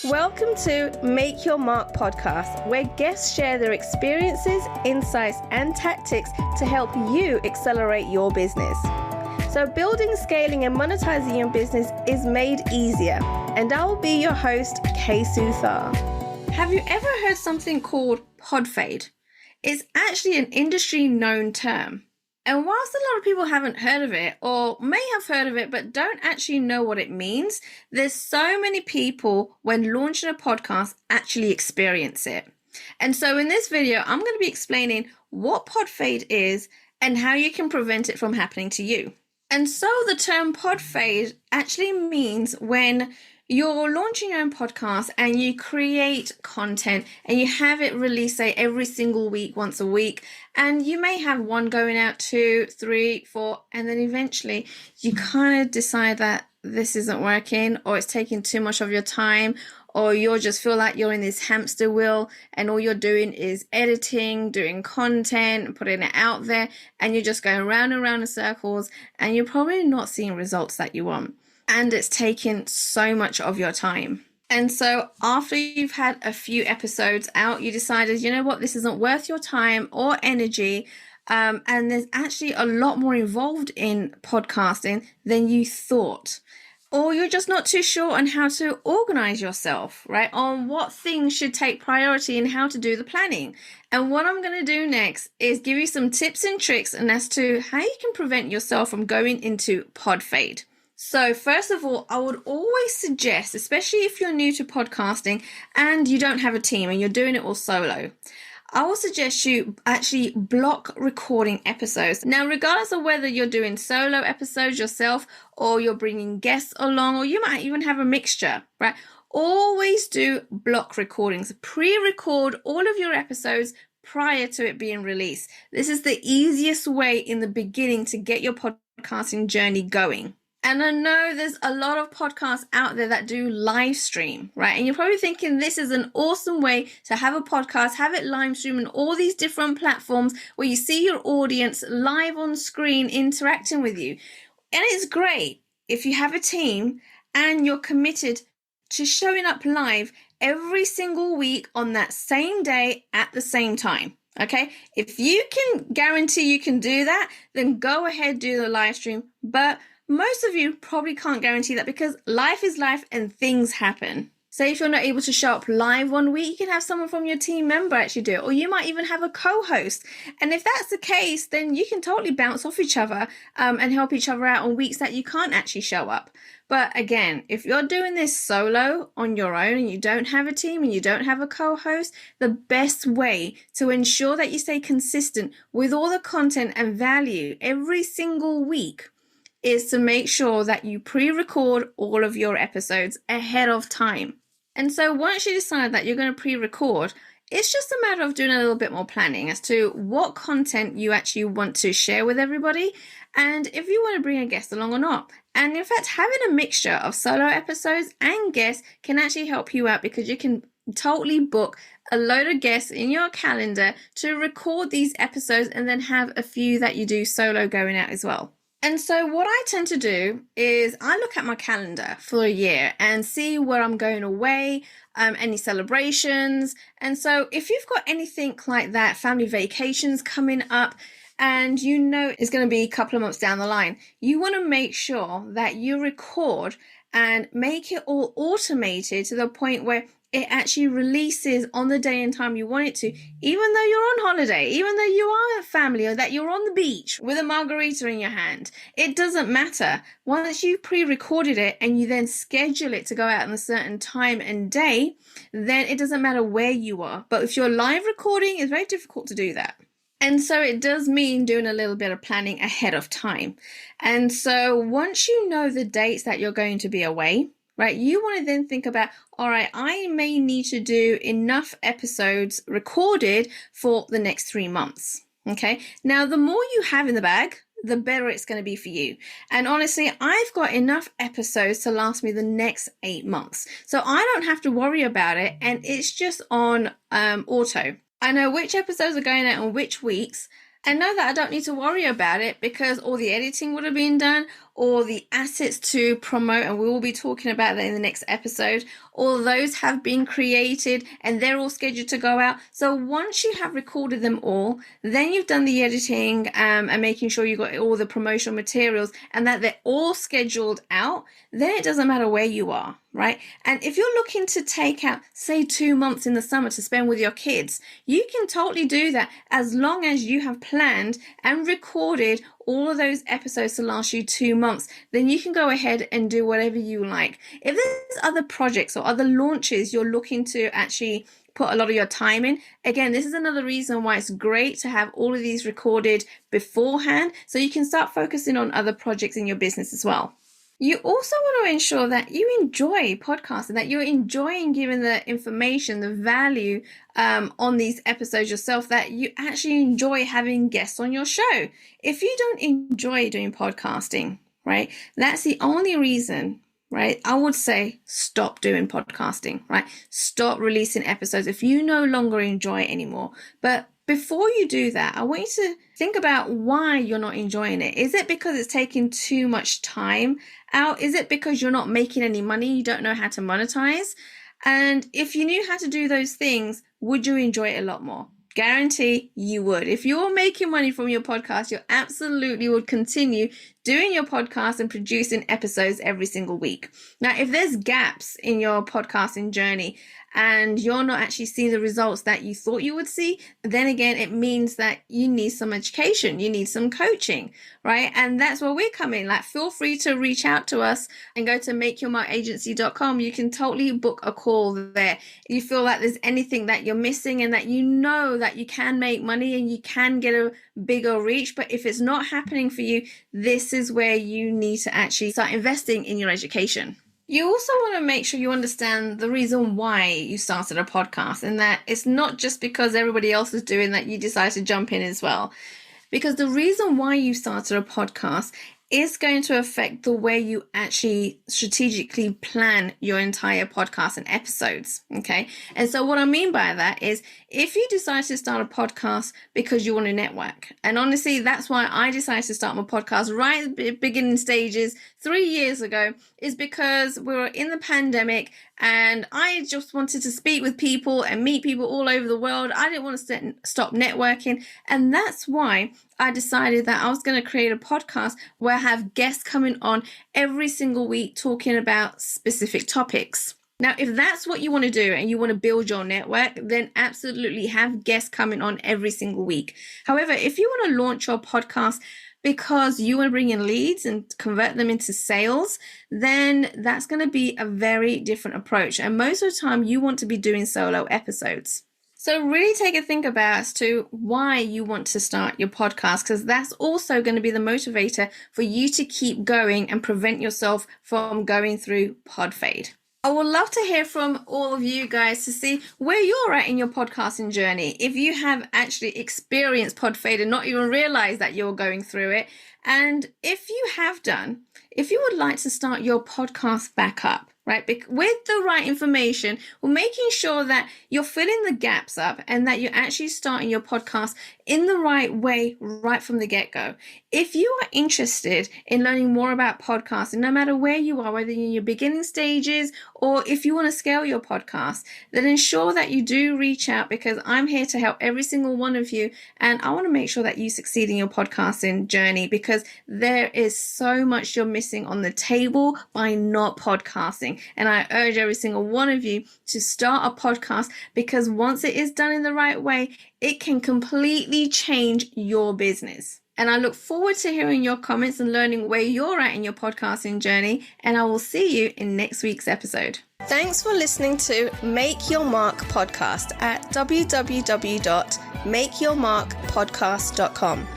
Welcome to Make Your Mark podcast, where guests share their experiences, insights, and tactics to help you accelerate your business. So building, scaling, and monetizing your business is made easier. And I will be your host, Kay Suthar. Have you ever heard something called Podfade? It's actually an industry-known term. And whilst a lot of people haven't heard of it, or may have heard of it, but don't actually know what it means, there's so many people, when launching a podcast, actually experience it. And so in this video, I'm going to be explaining what Podfade is and how you can prevent it from happening to you. And so the term Podfade actually means when you're launching your own podcast and you create content and you have it released, say, every single week, once a week, and you may have one going out 2, 3, 4, and then eventually you kind of decide that this isn't working, or it's taking too much of your time, or you just feel like you're in this hamster wheel and all you're doing is editing, doing content, putting it out there, and you're just going round and round in circles, and you're probably not seeing results that you want. And it's taking so much of your time. And so after you've had a few episodes out, you decided, you know what, this isn't worth your time or energy. And there's actually a lot more involved in podcasting than you thought. Or you're just not too sure on how to organize yourself, right? On what things should take priority and how to do the planning. And what I'm going to do next is give you some tips and tricks and as to how you can prevent yourself from going into Podfade. So first of all, I would always suggest, especially if you're new to podcasting and you don't have a team and you're doing it all solo, I will suggest you actually block recording episodes. Now, regardless of whether you're doing solo episodes yourself or you're bringing guests along, or you might even have a mixture, right? Always do block recordings. Pre-record all of your episodes prior to it being released. This is the easiest way in the beginning to get your podcasting journey going. And I know there's a lot of podcasts out there that do live stream, right? And you're probably thinking this is an awesome way to have a podcast, have it live stream on all these different platforms where you see your audience live on screen interacting with you. And it's great if you have a team and you're committed to showing up live every single week on that same day at the same time. Okay, if you can guarantee you can do that, then go ahead, do the live stream. But most of you probably can't guarantee that because life is life and things happen. Say if you're not able to show up live one week, you can have someone from your team member actually do it, or you might even have a co-host. And if that's the case, then you can totally bounce off each other and help each other out on weeks that you can't actually show up. But again, if you're doing this solo on your own and you don't have a team and you don't have a co-host, the best way to ensure that you stay consistent with all the content and value every single week is to make sure that you pre-record all of your episodes ahead of time. And so once you decide that you're going to pre-record, it's just a matter of doing a little bit more planning as to what content you actually want to share with everybody and if you want to bring a guest along or not. And in fact, having a mixture of solo episodes and guests can actually help you out because you can totally book a load of guests in your calendar to record these episodes and then have a few that you do solo going out as well. And so what I tend to do is I look at my calendar for a year and see where I'm going away, any celebrations. And so if you've got anything like that, family vacations coming up, and you know it's going to be a couple of months down the line, you want to make sure that you record and make it all automated to the point where it actually releases on the day and time you want it to, even though you're on holiday, even though you are a family, or that you're on the beach with a margarita in your hand. It doesn't matter. Once you've pre-recorded it and you then schedule it to go out on a certain time and day, then it doesn't matter where you are. But if you're live recording, it's very difficult to do that. And so it does mean doing a little bit of planning ahead of time. And so once you know the dates that you're going to be away, right, you want to then think about, all right, I may need to do enough episodes recorded for the next 3 months. Okay. Now, the more you have in the bag, the better it's going to be for you. And honestly, I've got enough episodes to last me the next 8 months. So I don't have to worry about it. And it's just on auto. I know which episodes are going out on which weeks. And know that I don't need to worry about it because all the editing would have been done, or the assets to promote, and we will be talking about that in the next episode. All those have been created and they're all scheduled to go out. So once you have recorded them all, then you've done the editing and making sure you've got all the promotional materials and that they're all scheduled out, then it doesn't matter where you are, right? And if you're looking to take out, say, 2 months in the summer to spend with your kids, you can totally do that as long as you have planned and recorded all of those episodes to last you 2 months. Then you can go ahead and do whatever you like. If there's other projects or other launches you're looking to actually put a lot of your time in, again, this is another reason why it's great to have all of these recorded beforehand so you can start focusing on other projects in your business as well. You also want to ensure that you enjoy podcasting, that you're enjoying giving the information, the value on these episodes yourself, that you actually enjoy having guests on your show. If you don't enjoy doing podcasting, right, that's the only reason, right, I would say stop doing podcasting, right? Stop releasing episodes if you no longer enjoy it anymore. But before you do that, I want you to think about why you're not enjoying it. Is it because it's taking too much time out? Is it because you're not making any money? You don't know how to monetize? And if you knew how to do those things, would you enjoy it a lot more? Guarantee you would. If you're making money from your podcast, you absolutely would continue doing your podcast and producing episodes every single week. Now, if there's gaps in your podcasting journey and you're not actually seeing the results that you thought you would see, then again, it means that you need some education, you need some coaching, right? And that's where we come in. Like, feel free to reach out to us and go to makeyourmarkagency.com. You can totally book a call there. You feel like there's anything that you're missing and that you know that you can make money and you can get a bigger reach, but if it's not happening for you, this is where you need to actually start investing in your education. You also want to make sure you understand the reason why you started a podcast, and that it's not just because everybody else is doing that you decide to jump in as well. Because the reason why you started a podcast is going to affect the way you actually strategically plan your entire podcast and episodes, okay? And so what I mean by that is, if you decide to start a podcast because you want to network, and honestly, that's why I decided to start my podcast right at the beginning stages 3 years ago, is because we were in the pandemic and I just wanted to speak with people and meet people all over the world. I didn't want to stop networking. And that's why I decided that I was going to create a podcast where I have guests coming on every single week talking about specific topics. Now, if that's what you want to do and you want to build your network, then absolutely have guests coming on every single week. However, if you want to launch your podcast because you want to bring in leads and convert them into sales, then that's going to be a very different approach. And most of the time you want to be doing solo episodes. So really take a think about as to why you want to start your podcast, because that's also going to be the motivator for you to keep going and prevent yourself from going through Podfade. I would love to hear from all of you guys to see where you're at in your podcasting journey. If you have actually experienced Podfade and not even realized that you're going through it. And if you have done, if you would like to start your podcast back up, right, with the right information, we're making sure that you're filling the gaps up and that you're actually starting your podcast in the right way right from the get-go. If you are interested in learning more about podcasting, no matter where you are, whether you're in your beginning stages or if you want to scale your podcast, then ensure that you do reach out, because I'm here to help every single one of you. And I want to make sure that you succeed in your podcasting journey, because there is so much you're missing on the table by not podcasting. And I urge every single one of you to start a podcast, because once it is done in the right way, it can completely change your business. And I look forward to hearing your comments and learning where you're at in your podcasting journey. And I will see you in next week's episode. Thanks for listening to Make Your Mark podcast at www.makeyourmarkpodcast.com.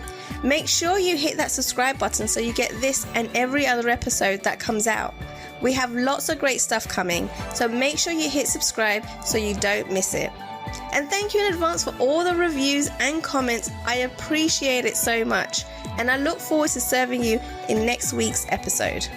Make sure you hit that subscribe button so you get this and every other episode that comes out. We have lots of great stuff coming, so make sure you hit subscribe so you don't miss it. And thank you in advance for all the reviews and comments. I appreciate it so much, and I look forward to serving you in next week's episode.